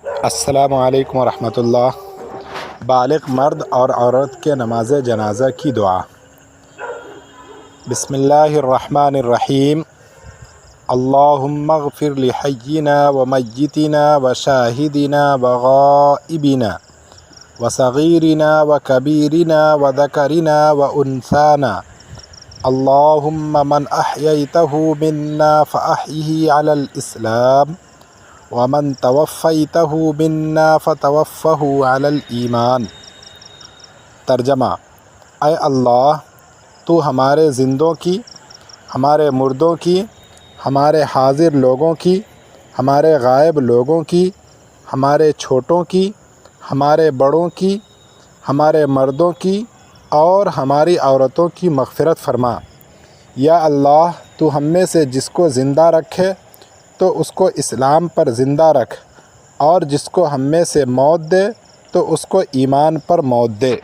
السلام علیکم ورحمۃ اللہ۔ بالغ مرد اور عورت کے نماز جنازہ کی دعا۔ بسم اللہ الرحمن الرحیم۔ اللہم اغفر لحینا ومیتنا وشاہدنا وغائبنا وصغیرنا وکبیرنا وذکرنا وانثانا، اللہم من احییتہ منا فاحیہ علی الاسلام ومن توفیتہ منا فتوفہ علی الایمان۔ ترجمہ: اے اللہ، تو ہمارے زندوں کی، ہمارے مردوں کی، ہمارے حاضر لوگوں کی، ہمارے غائب لوگوں کی، ہمارے چھوٹوں کی، ہمارے بڑوں کی، ہمارے مردوں کی اور ہماری عورتوں کی مغفرت فرما۔ یا اللہ، تو ہم میں سے جس کو زندہ رکھے تو اس کو اسلام پر زندہ رکھ، اور جس کو ہم میں سے موت دے تو اس کو ایمان پر موت دے۔